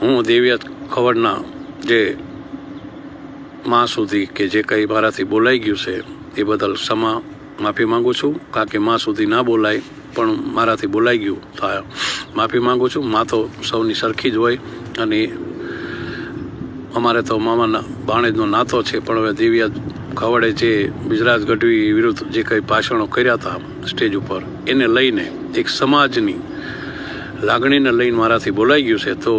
હું દેવિયાત ખવડના જે માં સુધી કે જે કંઈ મારાથી બોલાઈ ગયું છે એ બદલ માફી માગું છું, કારણ કે માં સુધી ના બોલાય પણ મારાથી બોલાઈ ગયું થાય માફી માગું છું। માં તો સૌની સરખી જ હોય અને અમારે તો મામાના ભાણેજનો નાતો છે, પણ હવે દેવિયાત ખવડે જે ગુજરાત ગઢવી વિરુદ્ધ જે કંઈ ભાષણો કર્યા હતા સ્ટેજ ઉપર, એને લઈને એક સમાજની લાગણીને લઈને મારાથી બોલાઈ ગયું છે, તો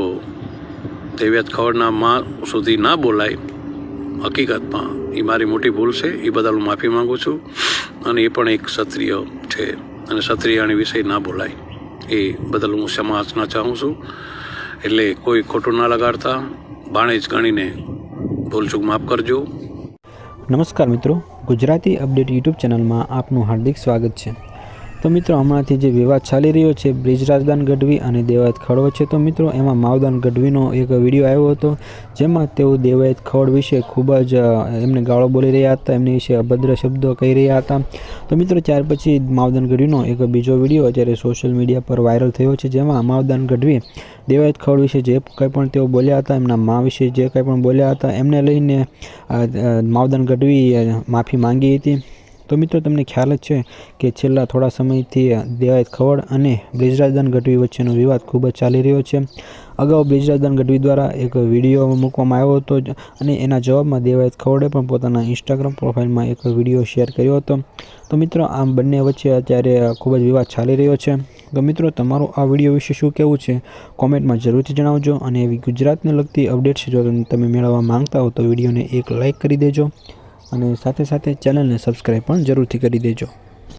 દેવિયાત ખવડના માં સુધી ના બોલાય, હકીકતમાં એ મારી મોટી ભૂલ છે, એ બદલ હું માફી માગું છું। અને એ પણ એક ક્ષત્રિય છે અને ક્ષત્રિયાણી વિષય ના બોલાય એ બદલ હું ક્ષમા ચાહું છું। એટલે કોઈ ખોટું ના લગાડતા, ભાણેજ ગણીને ભૂલચૂક માફ કરજો। નમસ્કાર મિત્રો, ગુજરાતી અપડેટ યુટ્યુબ ચેનલમાં આપનું હાર્દિક સ્વાગત છે। તો મિત્રો, હમણાંથી જે વિવાદ ચાલી રહ્યો છે બ્રિજરાજદાન ગઢવી અને દેવાયત ખવડ વચ્ચે, તો મિત્રો એમાં માવદાન ગઢવીનો એક વિડીયો આવ્યો હતો, જેમાં તેઓ દેવાયત ખવડ વિશે ખૂબ જ એમને ગાળો બોલી રહ્યા હતા, એમની વિશે અભદ્ર શબ્દો કહી રહ્યા હતા। તો મિત્રો, ત્યાર પછી માવદાન ગઢવીનો એક બીજો વિડીયો અત્યારે સોશિયલ મીડિયા પર વાયરલ થયો છે, જેમાં માવદાન ગઢવી દેવાયત ખવડ વિશે જે કંઈ પણ તેઓ બોલ્યા હતા, એમના મા વિશે જે કંઈ પણ બોલ્યા હતા, એમને લઈને માવદાન ગઢવી માફી માંગી હતી। તો મિત્રો, તમને ખ્યાલ જ છે કે છેલ્લા થોડા સમયથી દેવાયત ખવડ અને બ્રિજરાજદાન ગઢવી વચ્ચેનો વિવાદ ખૂબ જ ચાલી રહ્યો છે। અગાઉ બ્રિજરાજદાન ગઢવી દ્વારા એક વિડીયો મૂકવામાં આવ્યો હતો અને એના જવાબમાં દેવાયત ખવડે પણ પોતાના ઇન્સ્ટાગ્રામ પ્રોફાઇલમાં એક વિડીયો શેર કર્યો હતો। તો મિત્રો, આ બંને વચ્ચે અત્યારે ખૂબ જ વિવાદ ચાલી રહ્યો છે। તો મિત્રો, તમારું આ વિડીયો વિશે શું કહેવું છે કોમેન્ટમાં જરૂરથી જણાવજો, અને એવી ગુજરાતને લગતી અપડેટ્સ જો તમે મેળવવા માંગતા હો તો વિડીયોને એક લાઇક કરી દેજો અને સાથે સાથે ચેનલને સબસ્ક્રાઈબ પણ જરૂરથી કરી દેજો।